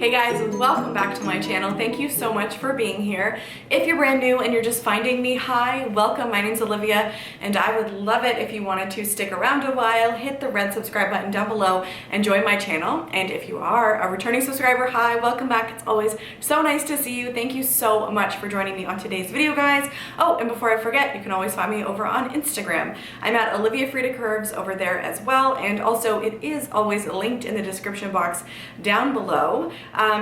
Hey guys, welcome back to my channel. Thank you so much for being here. If you're brand new and you're just finding me, hi, welcome. My name's Olivia and I would love it if you wanted to stick around a while, hit the red subscribe button down below and join my channel. And if you are a returning subscriber, hi, welcome back. It's always so nice to see you. Thank you so much for joining me on today's video, guys. Oh, and before I forget, you can always find me over on Instagram. I'm at OliviaFredaCurves over there as well. And also it is always linked in the description box down below.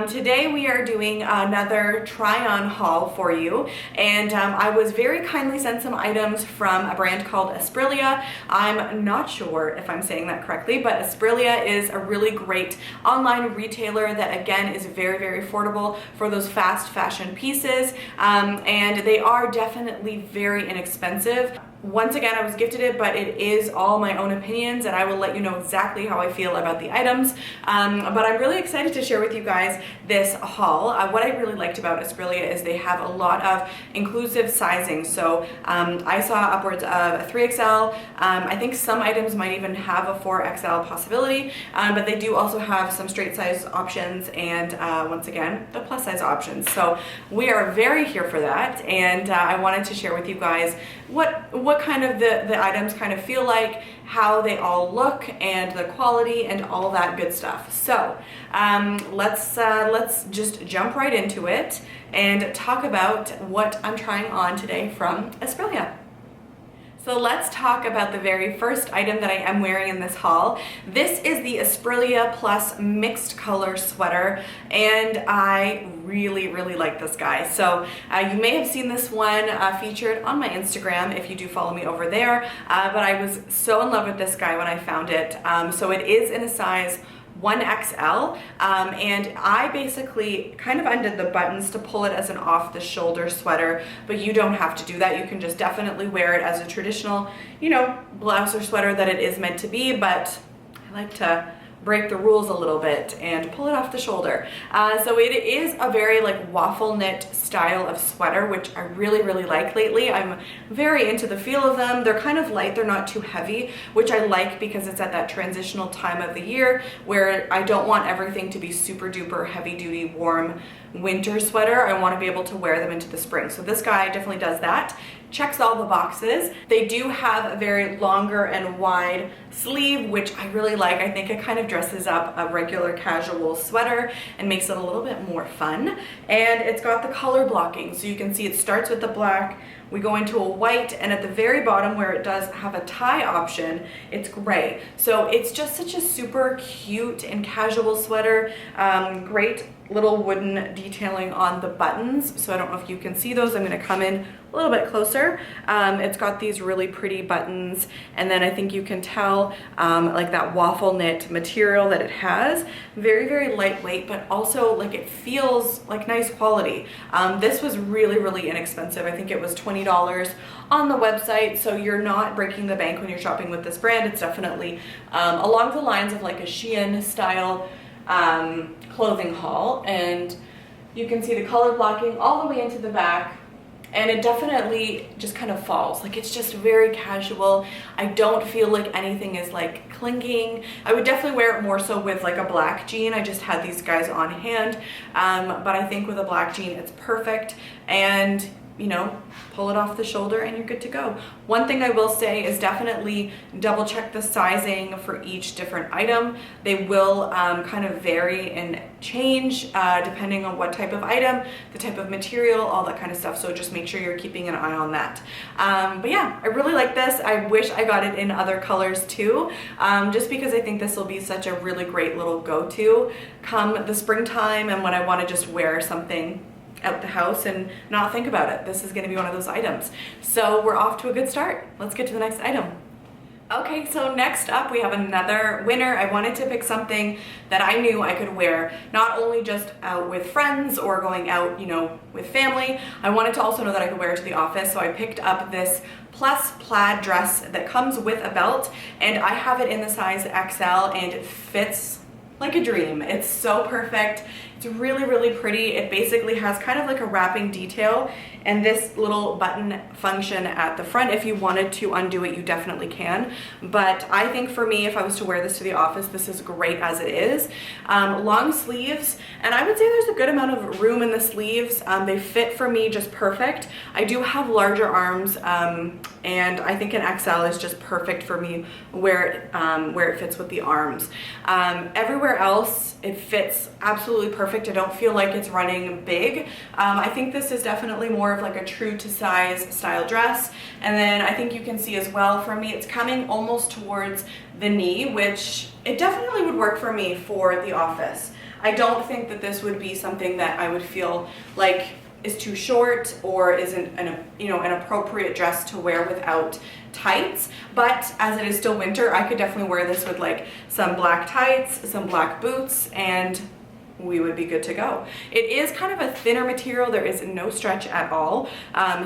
Today we are doing another try-on haul for you, and I was very kindly sent some items from a brand called Esprlia. I'm not sure if I'm saying that correctly, but Esprlia is a really great online retailer that again is very, very affordable for those fast fashion pieces, and they are definitely very inexpensive. Once again, I was gifted it, but it is all my own opinions and I will let you know exactly how I feel about the items. But I'm really excited to share with you guys this haul. What I really liked about Esprlia is they have a lot of inclusive sizing. So I saw upwards of a 3XL. I think some items might even have a 4XL possibility, but they do also have some straight size options and once again, the plus size options. So we are very here for that, and I wanted to share with you guys what kind of the items kind of feel like, how they all look, and the quality and all that good stuff. So let's just jump right into it and talk about what I'm trying on today from Esprlia. So let's talk about the very first item that I am wearing in this haul. This is the Esprlia Plus mixed color sweater, and I really like this guy. So you may have seen this one featured on my Instagram if you do follow me over there, but I was so in love with this guy when I found it. So it is in a size 1XL, and I basically kind of undid the buttons to pull it as an off-the-shoulder sweater, but you don't have to do that. You can just definitely wear it as a traditional, blouse or sweater that it is meant to be, but I like to break the rules a little bit and pull it off the shoulder. So it is a very waffle knit style of sweater, which I really like lately. I'm very into the feel of them. They're kind of light, they're not too heavy, which I like because it's at that transitional time of the year where I don't want everything to be super duper heavy duty warm winter sweater. I want to be able to wear them into the spring. So this guy definitely does that. Checks all the boxes. They do have a very longer and wide sleeve, which I really like. I think it kind of dresses up a regular casual sweater and makes it a little bit more fun. And it's got the color blocking. So you can see it starts with the black, we go into a white, and at the very bottom where it does have a tie option, it's gray. So it's just such a super cute and casual sweater. Great little wooden detailing on the buttons. So I don't know if you can see those. I'm gonna come in a little bit closer. It's got these really pretty buttons, and then I think you can tell that waffle knit material that it has. Very lightweight, but also it feels like nice quality. This was really inexpensive. I think it was $20 on the website, so you're not breaking the bank when you're shopping with this brand. It's definitely along the lines of a Shein style clothing haul, and you can see the color blocking all the way into the back, and it definitely just kind of falls. It's just very casual. I don't feel like anything is clinging. I would definitely wear it more so with a black jean. I just had these guys on hand, but I think with a black jean it's perfect, and pull it off the shoulder and you're good to go. One thing I will say is definitely double check the sizing for each different item. They will kind of vary and change depending on what type of item, the type of material, all that kind of stuff. So just make sure you're keeping an eye on that. But yeah, I really like this. I wish I got it in other colors too, just because I think this will be such a really great little go-to come the springtime and when I want to just wear something out the house and not think about it. This is going to be one of those items. So we're off to a good start. Let's get to the next item. Okay, so next up we have another winner. I wanted to pick something that I knew I could wear, not only just out with friends or going out, with family. I wanted to also know that I could wear it to the office, so I picked up this plus plaid dress that comes with a belt, and I have it in the size XL, and it fits like a dream. It's so perfect. It's really, really pretty. It basically has kind of like a wrapping detail and this little button function at the front. If you wanted to undo it, you definitely can. But I think for me, if I was to wear this to the office, this is great as it is. Long sleeves, and I would say there's a good amount of room in the sleeves. They fit for me just perfect. I do have larger arms, and I think an XL is just perfect for me where it fits with the arms. Everywhere else, it fits absolutely perfect. I don't feel like it's running big. I think this is definitely more of like a true to size style dress. And then I think you can see as well for me, it's coming almost towards the knee, which it definitely would work for me for the office. I don't think that this would be something that I would feel like is too short or isn't an appropriate dress to wear without tights. But as it is still winter, I could definitely wear this with like some black tights, some black boots, and we would be good to go. It is kind of a thinner material. There is no stretch at all.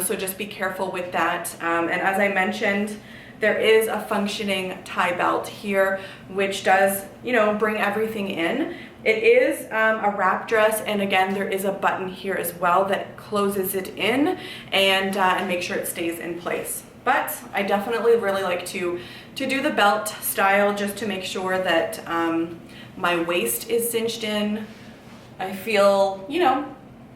So just be careful with that. And as I mentioned, there is a functioning tie belt here, which does, bring everything in. It is a wrap dress, and again, there is a button here as well that closes it in and make sure it stays in place. But I definitely really like to do the belt style just to make sure that my waist is cinched in. I feel, a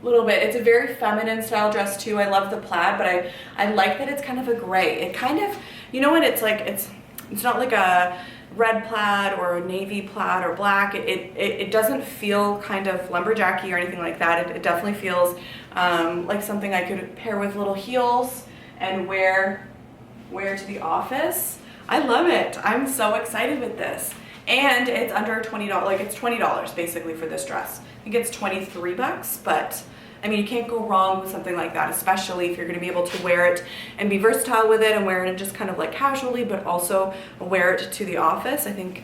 little bit. It's a very feminine style dress too. I love the plaid, but I like that it's kind of a gray. It kind of, what it's like, it's not like a red plaid or a navy plaid or black. It doesn't feel kind of lumberjacky or anything like that. It definitely feels like something I could pair with little heels and wear to the office. I love it. I'm so excited with this. And it's under $20, like it's $20 basically for this dress. I think it's 23 bucks, but I mean, you can't go wrong with something like that, especially if you're gonna be able to wear it and be versatile with it and wear it just kind of like casually, but also wear it to the office. I think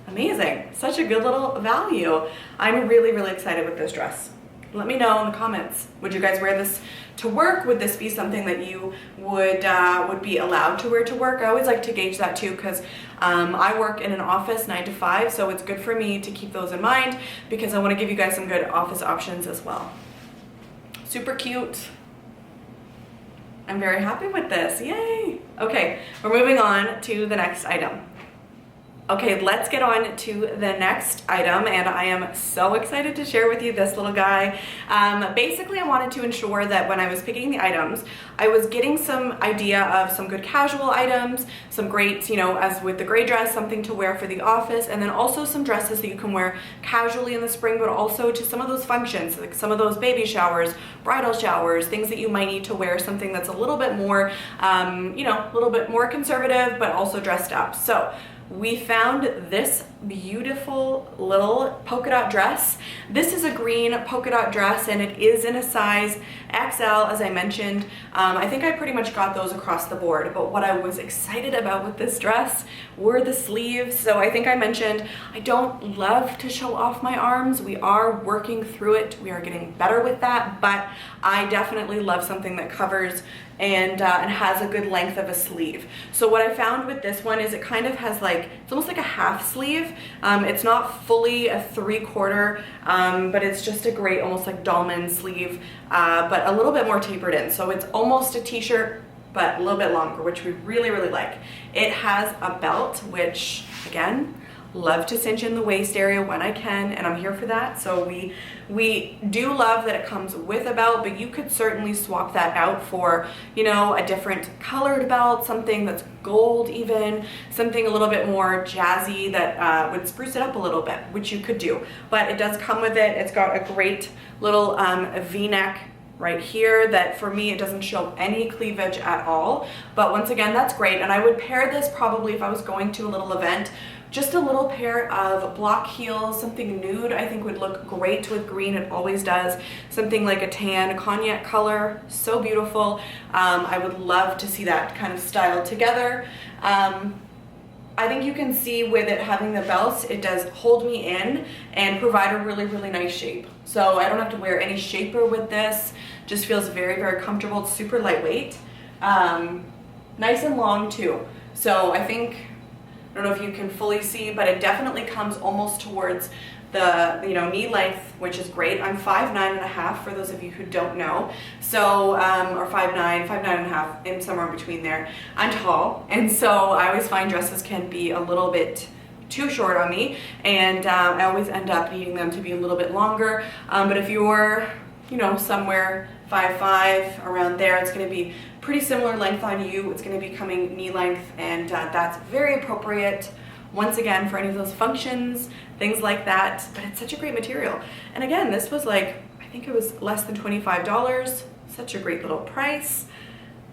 amazing. Such a good little value. I'm really, really excited with this dress. Let me know in the comments. Would you guys wear this to work? Would this be something that you would be allowed to wear to work? I always like to gauge that too, because I work in an office 9 to 5, so it's good for me to keep those in mind because I want to give you guys some good office options as well. Super cute. I'm very happy with this. Yay! Okay, we're moving on to the next item. Okay, let's get on to the next item, and I am so excited to share with you this little guy. Basically, I wanted to ensure that when I was picking the items, I was getting some idea of some good casual items, some great, as with the gray dress, something to wear for the office, and then also some dresses that you can wear casually in the spring, but also to some of those functions, like some of those baby showers, bridal showers, things that you might need to wear something that's a little bit more, a little bit more conservative, but also dressed up. So we found this beautiful little polka dot dress. This is a green polka dot dress, and it is in a size XL, as I mentioned. I think I pretty much got those across the board, but what I was excited about with this dress were the sleeves. So I think I mentioned I don't love to show off my arms. We are working through it. We are getting better with that, but I definitely love something that covers and has a good length of a sleeve. So what I found with this one is it kind of has like, it's almost like a half sleeve. It's not fully a 3/4, but it's just a great, almost like dolman sleeve, but a little bit more tapered in. So it's almost a t-shirt, but a little bit longer, which we really, really like. It has a belt, which again, love to cinch in the waist area when I can, and I'm here for that. So we do love that it comes with a belt, but you could certainly swap that out for, a different colored belt, something that's gold even, something a little bit more jazzy that would spruce it up a little bit, which you could do. But it does come with it. It's got a great little V-neck right here that for me, it doesn't show any cleavage at all. But once again, that's great. And I would pair this probably if I was going to a little event. Just a little pair of block heels, something nude I think would look great with green. It always does. Something like a tan cognac color, so beautiful. I would love to see that kind of styled together. I think you can see with it having the belts, it does hold me in and provide a really, really nice shape. So I don't have to wear any shaper with this. Just feels very, very comfortable. It's super lightweight. Nice and long too. So I think I don't know if you can fully see, but it definitely comes almost towards the knee length, which is great. I'm 5'9.5" for those of you who don't know. So, or 5'9", 5'9.5", in somewhere in between there. I'm tall, and so I always find dresses can be a little bit too short on me, and I always end up needing them to be a little bit longer. But if you're, somewhere 5'5", around there, it's going to be pretty similar length on you. It's going to be coming knee length, and that's very appropriate, once again, for any of those functions, things like that. But it's such a great material. And again, this was like, I think it was less than $25. Such a great little price.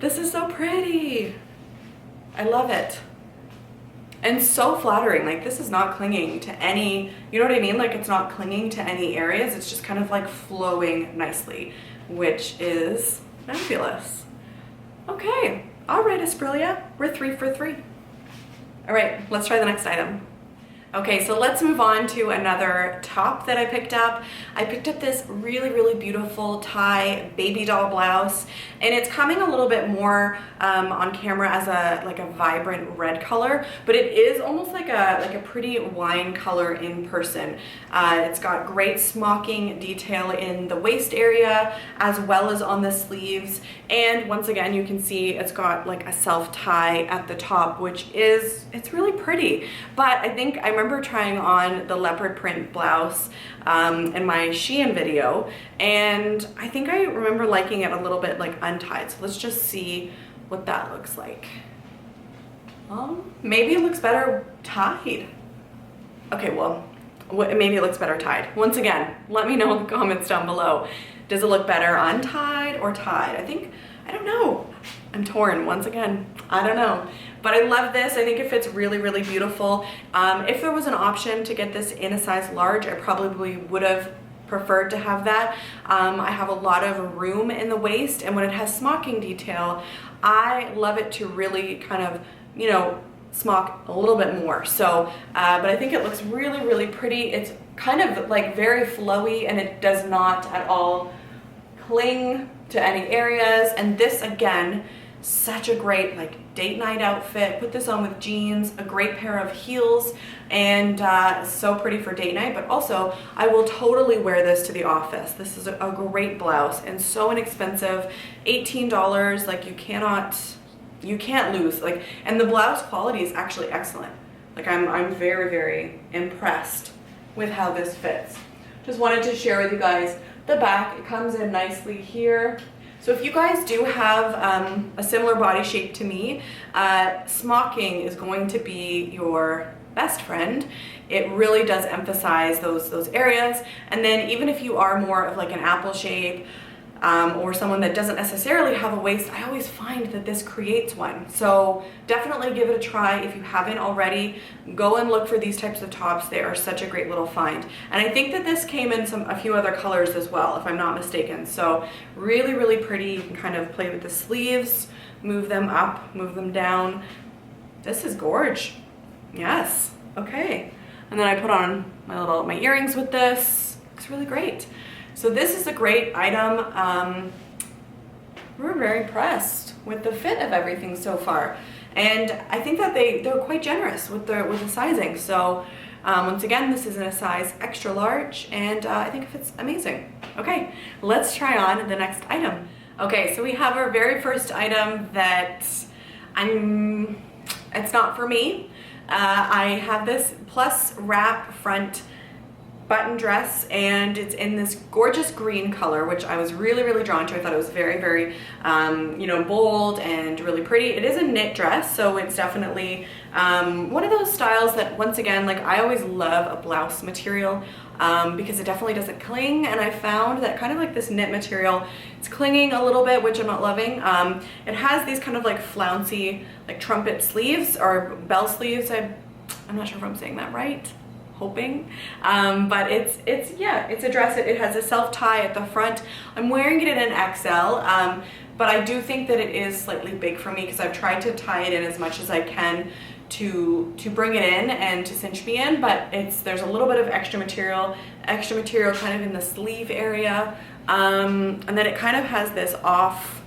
This is so pretty. I love it. And so flattering. Like, this is not clinging to any, you know what I mean? Like, it's not clinging to any areas. It's just kind of like flowing nicely, which is fabulous. Okay, all right, Esprlia, we're 3 for 3. All right, let's try the next item. Okay, so let's move on to another top that I picked up. I picked up this really, really beautiful tie Babydoll blouse, and it's coming a little bit more on camera as a vibrant red color, but it is almost like a pretty wine color in person. It's got great smocking detail in the waist area as well as on the sleeves, and once again you can see it's got like a self tie at the top, which it's really pretty. But I think I remember trying on the leopard print blouse in my Shein video, and I think I remember liking it a little bit like untied. So let's just see what that looks like. Maybe it looks better tied. Okay, well, maybe it looks better tied. Once again, let me know in the comments down below. Does it look better untied or tied? I don't know. I'm torn once again. I don't know. But I love this. I think it fits really, really beautiful. If there was an option to get this in a size large, I probably would have preferred to have that. I have a lot of room in the waist, and when it has smocking detail, I love it to really kind of, smock a little bit more. So, but I think it looks really, really pretty. It's kind of like very flowy, and it does not at all cling to any areas. And this, again, such a great like date night outfit. Put this on with jeans, a great pair of heels, and so pretty for date night. But also, I will totally wear this to the office. This is a great blouse and so inexpensive. $18. Like, you can't lose. Like, and the blouse quality is actually excellent. Like, I'm very, very impressed with how this fits. Just wanted to share with you guys the back. It comes in nicely here. So if you guys do have a similar body shape to me, smocking is going to be your best friend. It really does emphasize those areas. And then even if you are more of like an apple shape, or someone that doesn't necessarily have a waist, I always find that this creates one. So definitely give it a try if you haven't already. Go and look for these types of tops. They are such a great little find. And I think that this came in a few other colors as well, if I'm not mistaken. So really, really pretty. You can kind of play with the sleeves, move them up, move them down. This is gorge. Yes. Okay. And then I put on my earrings with this. Looks really great. So this is a great item. We're very impressed with the fit of everything so far. And I think that they're quite generous with the sizing. So once again, this is in a size extra large, and I think it fits amazing. Okay, let's try on the next item. Okay, so we have our very first item that it's not for me. I have this plus wrap front button dress, and it's in this gorgeous green color, which I was really, really drawn to. I thought it was very, very, bold and really pretty. It is a knit dress, so it's definitely one of those styles that, once again, like, I always love a blouse material because it definitely doesn't cling, and I found that kind of like this knit material, it's clinging a little bit, which I'm not loving. It has these kind of like flouncy, like trumpet sleeves or bell sleeves. I'm not sure if I'm saying that right. Hoping, but it's a dress. It has a self tie at the front. I'm wearing it in an XL, but I do think that it is slightly big for me because I've tried to tie it in as much as I can to bring it in and to cinch me in, but there's a little bit of extra material kind of in the sleeve area, and then it kind of has this off,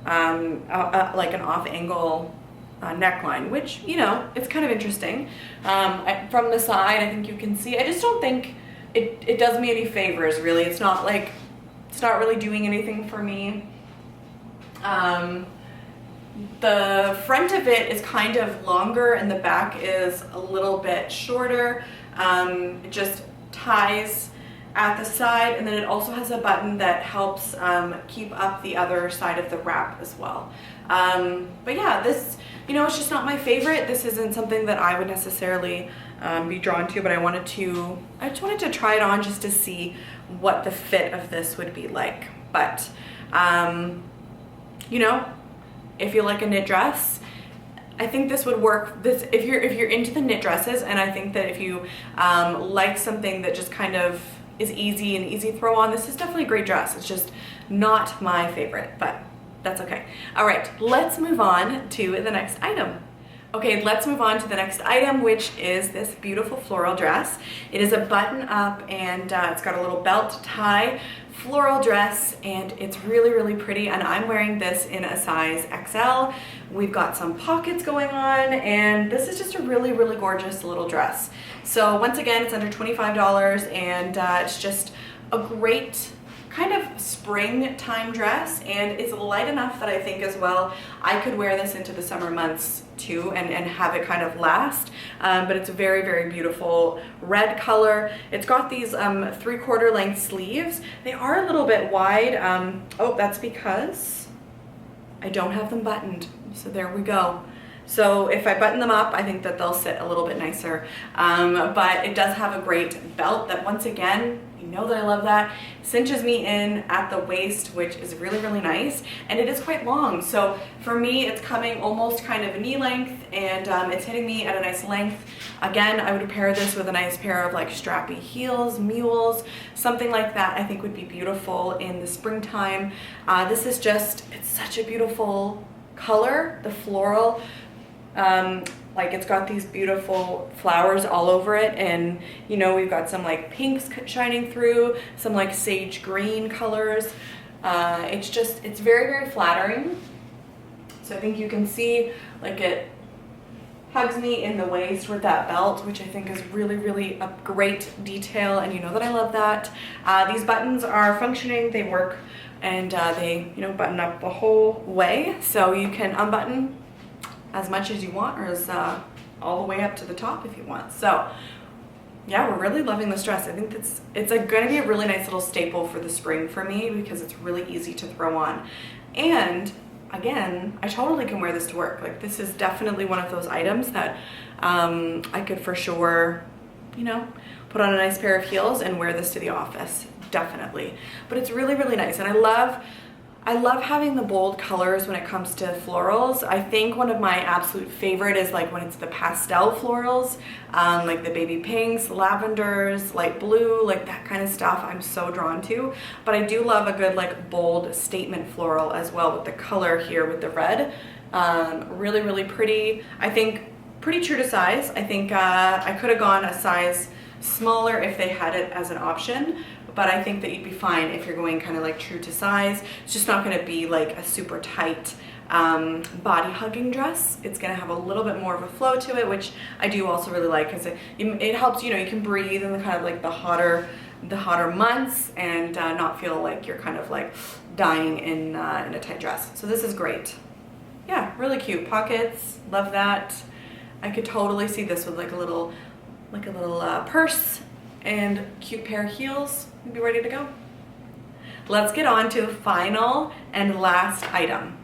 like an off angle neckline, which, you know, it's kind of interesting. From the side, I think you can see, I just don't think it does me any favors, really. It's not really doing anything for me. The front of it is kind of longer and the back is a little bit shorter. It just ties at the side, and then it also has a button that helps keep up the other side of the wrap as well. But yeah, this, you know, it's just not my favorite. This isn't something that I would necessarily be drawn to, but I just wanted to try it on just to see what the fit of this would be like. But you know, if you like a knit dress, I think this would work. This, if you're into the knit dresses, and I think that if you like something that just kind of is easy and easy throw on, this is definitely a great dress. It's just not my favorite, but that's okay. All right, let's move on to the next item. Okay, let's move on to the next item, which is this beautiful floral dress. It is a button up, and it's got a little belt tie floral dress, and it's really, really pretty, and I'm wearing this in a size XL. We've got some pockets going on, and this is just a really, really gorgeous little dress. So once again, it's under $25, and it's just a great kind of springtime dress, and it's light enough that I think as well I could wear this into the summer months too and have it kind of last. But it's a very, very beautiful red color. It's got these 3/4 length sleeves. They are a little bit wide. Oh, that's because I don't have them buttoned. So there we go. So if I button them up, I think that they'll sit a little bit nicer. But it does have a great belt that, once again, you know that I love that, cinches me in at the waist, which is really, really nice. And it is quite long. So for me, it's coming almost kind of knee length, and it's hitting me at a nice length. Again, I would pair this with a nice pair of like strappy heels, mules, something like that I think would be beautiful in the springtime. This is just, it's such a beautiful color, the floral. Like, it's got these beautiful flowers all over it, and you know, we've got some like pinks shining through, some like sage green colors. It's very, very flattering. So I think you can see like it hugs me in the waist with that belt, which I think is really, really a great detail, and you know that I love that. These buttons are functioning, they work, and they, you know, button up the whole way, so you can unbutton as much as you want, or as all the way up to the top if you want. So yeah, we're really loving this dress. I think it's going to be a really nice little staple for the spring for me, because it's really easy to throw on. And again, I totally can wear this to work. Like, this is definitely one of those items that I could for sure, you know, put on a nice pair of heels and wear this to the office, definitely. But it's really, really nice, and I love having the bold colors when it comes to florals. I think one of my absolute favorite is like when it's the pastel florals, like the baby pinks, lavenders, light blue, like that kind of stuff I'm so drawn to. But I do love a good like bold statement floral as well, with the color here with the red. Really, really pretty. I think pretty true to size. I think I could have gone a size smaller if they had it as an option, but I think that you'd be fine if you're going kind of like true to size. It's just not going to be like a super tight body hugging dress. It's going to have a little bit more of a flow to it, which I do also really like, because it helps, you know, you can breathe in the kind of like the hotter months, and not feel like you're kind of like dying in a tight dress. So this is great. Yeah, really cute pockets. Love that. I could totally see this with like a little purse and cute pair of heels. We'd be ready to go. Let's get on to the final and last item.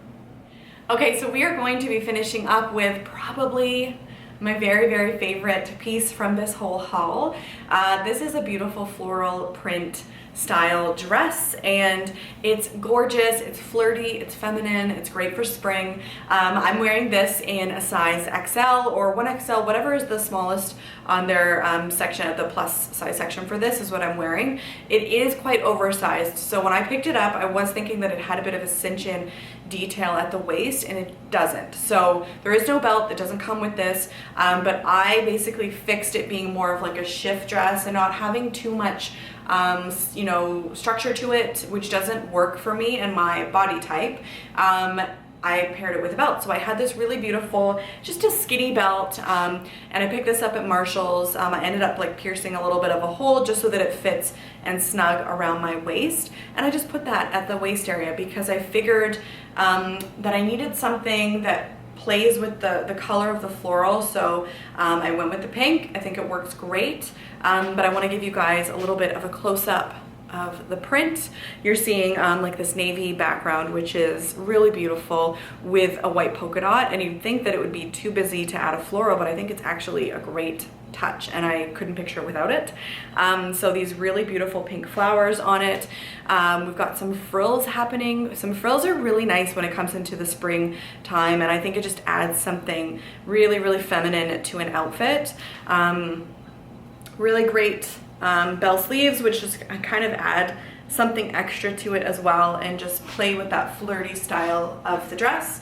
Okay, so we are going to be finishing up with probably my very, very favorite piece from this whole haul. This is a beautiful floral print style dress, and it's gorgeous, it's flirty, it's feminine, it's great for spring. I'm wearing this in a size XL or 1XL, whatever is the smallest on their section, at the plus size section for this is what I'm wearing. It is quite oversized, so when I picked it up, I was thinking that it had a bit of a cinch-in detail at the waist, and it doesn't. So there is no belt that doesn't come with this, but I basically fixed it being more of like a shift dress and not having too much you know, structure to it, which doesn't work for me and my body type. I paired it with a belt. So I had this really beautiful, just a skinny belt, and I picked this up at Marshall's. I ended up like piercing a little bit of a hole just so that it fits and snug around my waist. And I just put that at the waist area because I figured that I needed something that plays with the color of the floral. So I went with the pink. I think it works great, but I want to give you guys a little bit of a close-up of the print. You're seeing like this navy background, which is really beautiful with a white polka dot, and you'd think that it would be too busy to add a floral, but I think it's actually a great touch, and I couldn't picture it without it. So these really beautiful pink flowers on it. We've got some frills happening. Some frills are really nice when it comes into the spring time, and I think it just adds something really, really feminine to an outfit. Really great bell sleeves, which just kind of add something extra to it as well and just play with that flirty style of the dress.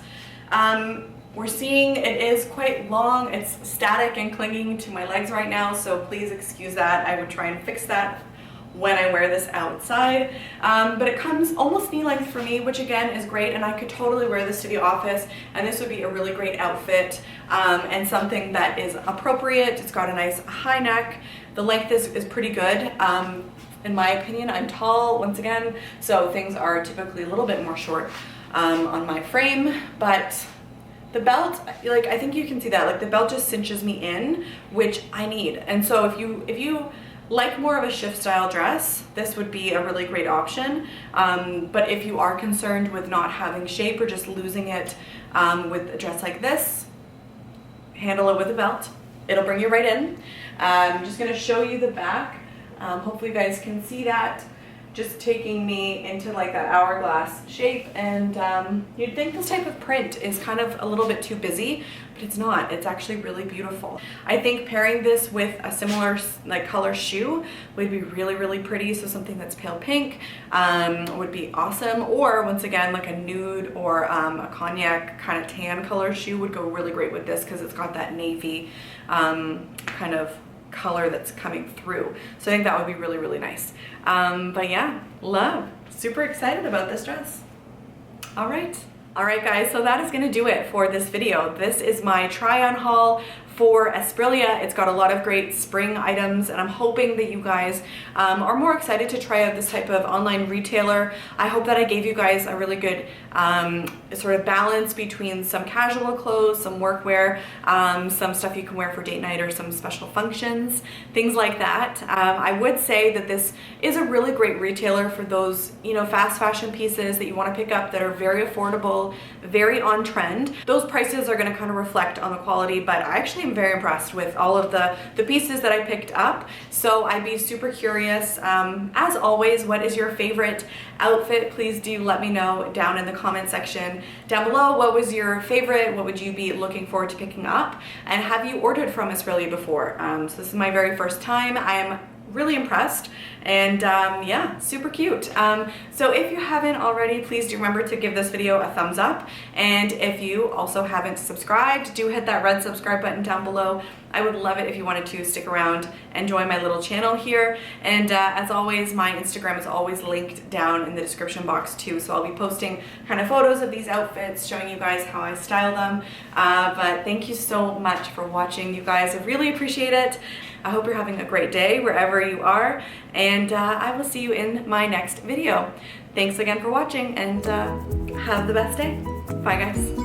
We're seeing it is quite long. It's static and clinging to my legs right now, so please excuse that. I would try and fix that when I wear this outside. But it comes almost knee length for me, which again is great, and I could totally wear this to the office, and this would be a really great outfit and something that is appropriate. It's got a nice high neck. The length is pretty good. In my opinion, I'm tall once again, so things are typically a little bit more short on my frame, but the belt, like, I think you can see that, like, the belt just cinches me in, which I need. And so if you like more of a shift style dress, this would be a really great option. But if you are concerned with not having shape or just losing it with a dress like this, handle it with a belt. It'll bring you right in. I'm just gonna show you the back. Hopefully you guys can see that. Just taking me into like that hourglass shape, and you'd think this type of print is kind of a little bit too busy, but it's not. It's actually really beautiful. I think pairing this with a similar like color shoe would be really, really pretty. So something that's pale pink would be awesome, or once again like a nude or a cognac kind of tan color shoe would go really great with this because it's got that navy kind of color that's coming through. So I think that would be really, really nice. But yeah, love. Super excited about this dress. All right guys, so that is gonna do it for this video. This is my try-on haul for Esprlia. It's got a lot of great spring items, and I'm hoping that you guys are more excited to try out this type of online retailer. I hope that I gave you guys a really good sort of balance between some casual clothes, some workwear, some stuff you can wear for date night or some special functions, things like that. I would say that this is a really great retailer for those, you know, fast fashion pieces that you want to pick up that are very affordable, very on trend. Those prices are going to kind of reflect on the quality, but I actually am very impressed with all of the pieces that I picked up. So I'd be super curious. As always, what is your favorite outfit? Please do let me know down in the comment section down below. What was your favorite? What would you be looking forward to picking up? And have you ordered from Esprlia before? So this is my very first time. I am really impressed, and yeah, super cute. So if you haven't already, please do remember to give this video a thumbs up, and if you also haven't subscribed, do hit that red subscribe button down below. I would love it if you wanted to stick around and join my little channel here. And as always, my Instagram is always linked down in the description box too, so I'll be posting kind of photos of these outfits, showing you guys how I style them. But thank you so much for watching, you guys. I really appreciate it. I hope you're having a great day wherever you are, and I will see you in my next video. Thanks again for watching, and have the best day. Bye guys.